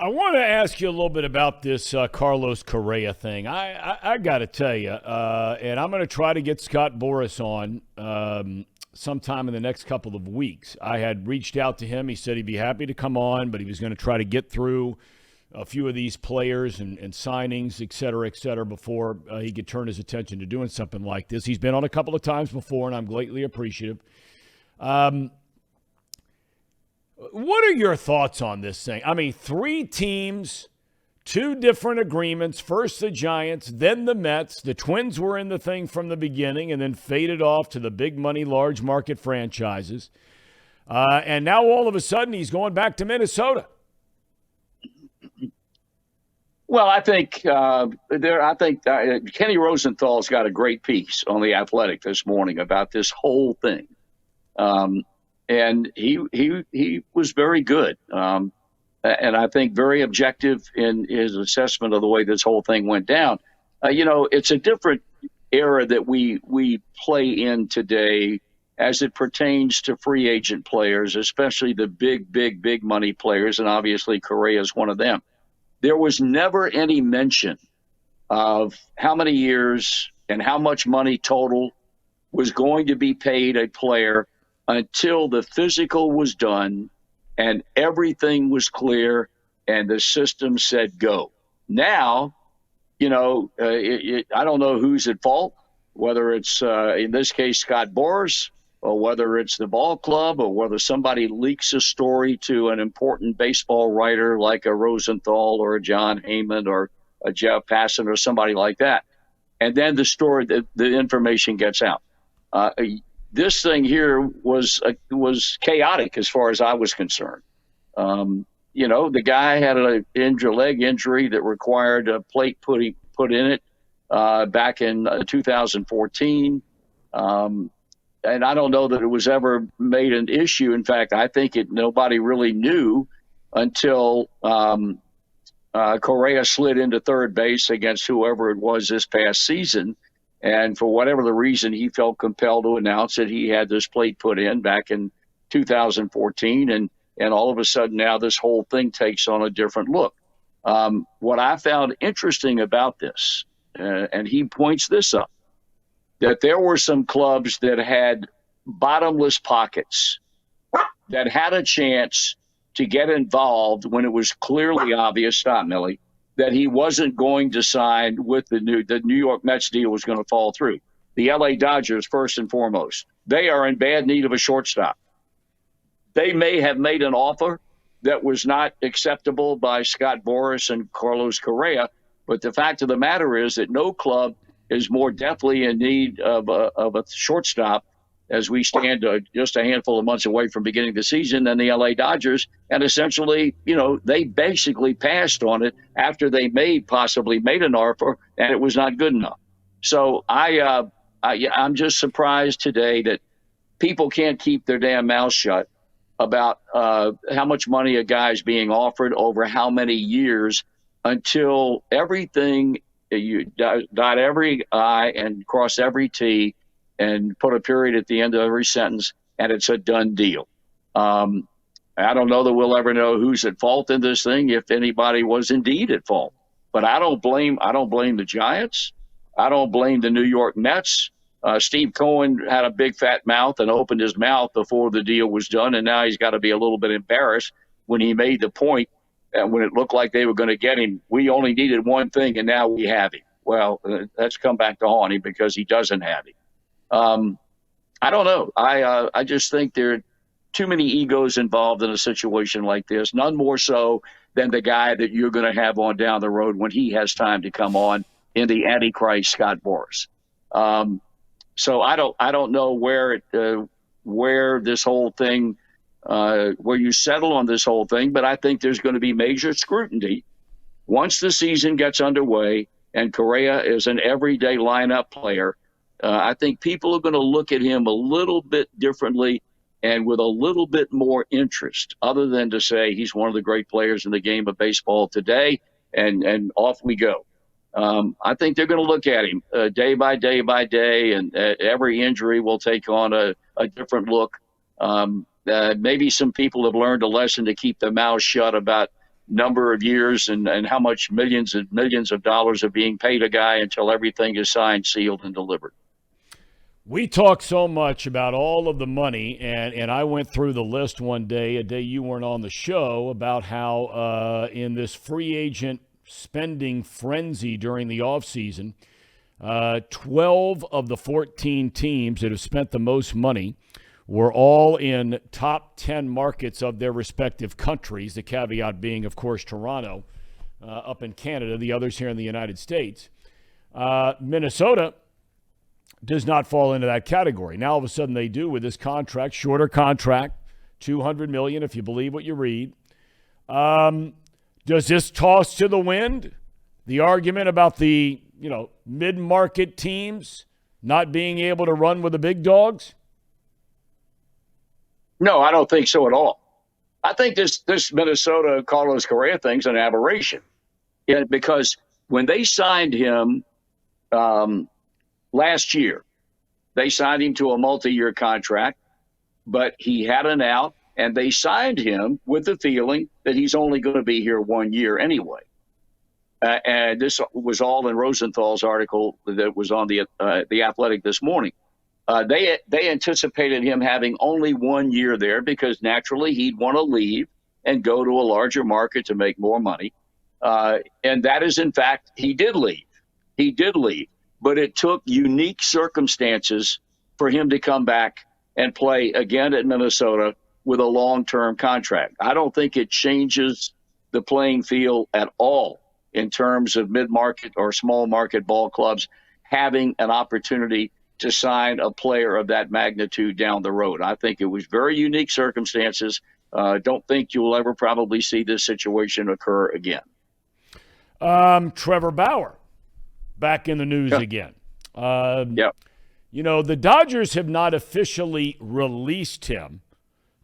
I want to ask you a little bit about this Carlos Correa thing. I got to tell you, and I'm going to try to get Scott Boras on sometime in the next couple of weeks. I had reached out to him. He said he'd be happy to come on, but he was going to try to get through a few of these players and signings, et cetera, before he could turn his attention to doing something like this. He's been on a couple of times before, and I'm greatly appreciative. What are your thoughts on this thing? I mean, 3 teams, 2 different agreements. First the Giants, then the Mets. The Twins were in the thing from the beginning and then faded off to the big money, large market franchises. And now all of a sudden he's going back to Minnesota. Well, I think Kenny Rosenthal's got a great piece on The Athletic this morning about this whole thing. And he was very good, and I think very objective in his assessment of the way this whole thing went down. It's a different era that we play in today as it pertains to free agent players, especially the big money players, and obviously Correa is one of them. There was never any mention of how many years and how much money total was going to be paid a player until the physical was done and everything was clear and the system said go. Now, I don't know who's at fault, whether it's, in this case, Scott Boras, or whether it's the ball club, or whether somebody leaks a story to an important baseball writer like a Rosenthal or a John Heyman or a Jeff Passan or somebody like that. And then the information gets out. This thing here was chaotic as far as I was concerned. The guy had a leg injury that required a plate put in it back in 2014. And I don't know that it was ever made an issue. In fact, I think nobody really knew until Correa slid into third base against whoever it was this past season. And for whatever the reason, he felt compelled to announce that he had this plate put in back in 2014. And all of a sudden now this whole thing takes on a different look. What I found interesting about this, and he points this up, that there were some clubs that had bottomless pockets that had a chance to get involved when it was clearly obvious, stop Millie, that he wasn't going to sign with the New York Mets deal was going to fall through. The LA Dodgers, first and foremost, they are in bad need of a shortstop. They may have made an offer that was not acceptable by Scott Boras and Carlos Correa, but the fact of the matter is that no club is more definitely in need of a shortstop as we stand just a handful of months away from beginning the season than the LA Dodgers. And essentially, they basically passed on it after they possibly made an offer and it was not good enough. So I'm just surprised today that people can't keep their damn mouths shut about how much money a guy's being offered over how many years until everything, you dot every I and cross every T and put a period at the end of every sentence, and it's a done deal. I don't know that we'll ever know who's at fault in this thing, if anybody was indeed at fault. But I don't blame the Giants. I don't blame the New York Mets. Steve Cohen had a big fat mouth and opened his mouth before the deal was done, and now he's got to be a little bit embarrassed when he made the point that when it looked like they were going to get him, we only needed one thing, and now we have him. Well, that's come back to haunt him because he doesn't have him. I don't know. I just think there are too many egos involved in a situation like this, none more so than the guy that you're going to have on down the road when he has time to come on in the Antichrist Scott Boras. So I don't know where this whole thing, where you settle on this whole thing, but I think there's going to be major scrutiny once the season gets underway and Correa is an everyday lineup player. I think people are going to look at him a little bit differently and with a little bit more interest, other than to say he's one of the great players in the game of baseball today, and off we go. I think they're going to look at him day by day by day, and every injury will take on a different look. Maybe some people have learned a lesson to keep their mouths shut about number of years and how much millions and millions of dollars are being paid a guy until everything is signed, sealed, and delivered. We talk so much about all of the money, and I went through the list one day, a day you weren't on the show, about how in this free agent spending frenzy during the offseason, 12 of the 14 teams that have spent the most money were all in top 10 markets of their respective countries, the caveat being, of course, Toronto up in Canada, the others here in the United States. Minnesota does not fall into that category. Now all of a sudden they do with this contract, shorter contract, $200 million if you believe what you read. Does this toss to the wind the argument about the mid-market teams not being able to run with the big dogs? No, I don't think so at all. I think this Minnesota Carlos Correa thing's an aberration, because when they signed him last year, they signed him to a multi-year contract, but he had an out, and they signed him with the feeling that he's only going to be here 1 year anyway. And this was all in Rosenthal's article that was on the Athletic this morning. They anticipated him having only 1 year there because naturally he'd want to leave and go to a larger market to make more money. And that is, in fact, he did leave. He did leave. But it took unique circumstances for him to come back and play again at Minnesota with a long-term contract. I don't think it changes the playing field at all in terms of mid-market or small market ball clubs having an opportunity to sign a player of that magnitude down the road. I think it was very unique circumstances. Don't think you'll ever probably see this situation occur again. Trevor Bauer, back in the news again. Yeah. The Dodgers have not officially released him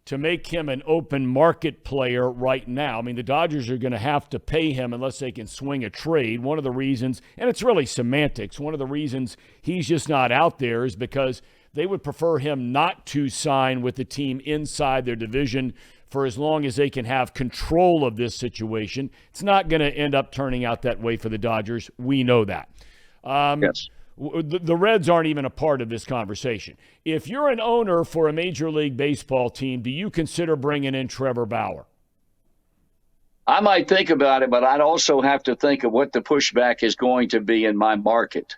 to make him an open market player right now. I mean, the Dodgers are going to have to pay him unless they can swing a trade. One of the reasons, and it's really semantics, one of the reasons he's just not out there is because they would prefer him not to sign with the team inside their division for as long as they can have control of this situation. It's not going to end up turning out that way for the Dodgers. We know that. Yes. The Reds aren't even a part of this conversation. If you're an owner for a Major League Baseball team, do you consider bringing in Trevor Bauer? I might think about it, but I'd also have to think of what the pushback is going to be in my market,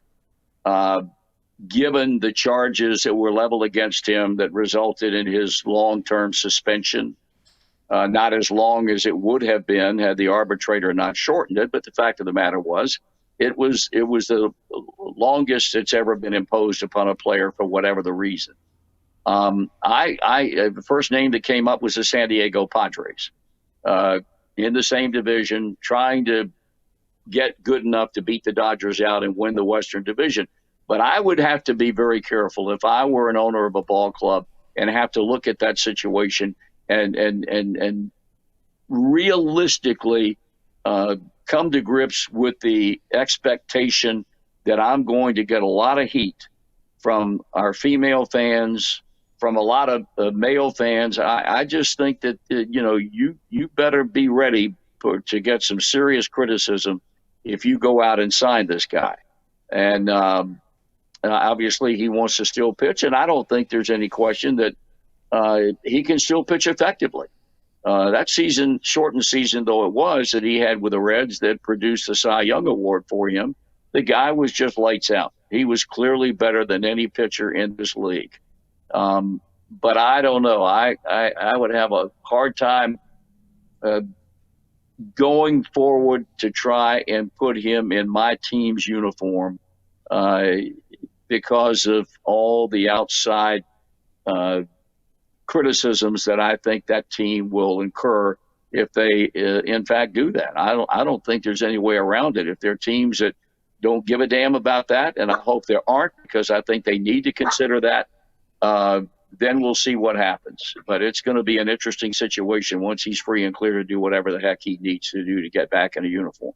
given the charges that were leveled against him that resulted in his long-term suspension. Not as long as it would have been had the arbitrator not shortened it, but the fact of the matter was, it was the longest it's ever been imposed upon a player for whatever the reason. The first name that came up was the San Diego Padres, in the same division, trying to get good enough to beat the Dodgers out and win the Western Division. But I would have to be very careful if I were an owner of a ball club and have to look at that situation and realistically come to grips with the expectation that I'm going to get a lot of heat from our female fans, from a lot of male fans. I just think that you better be ready to get some serious criticism if you go out and sign this guy. And obviously he wants to still pitch, and I don't think there's any question that he can still pitch effectively. That season, shortened season though it was, that he had with the Reds that produced the Cy Young Award for him, the guy was just lights out. He was clearly better than any pitcher in this league. But I don't know. I would have a hard time going forward to try and put him in my team's uniform because of all the outside criticisms that I think that team will incur if they in fact do that. I don't think there's any way around it. If there are teams that don't give a damn about that, and I hope there aren't, because I think they need to consider that, then we'll see what happens. But it's going to be an interesting situation once he's free and clear to do whatever the heck he needs to do to get back in a uniform.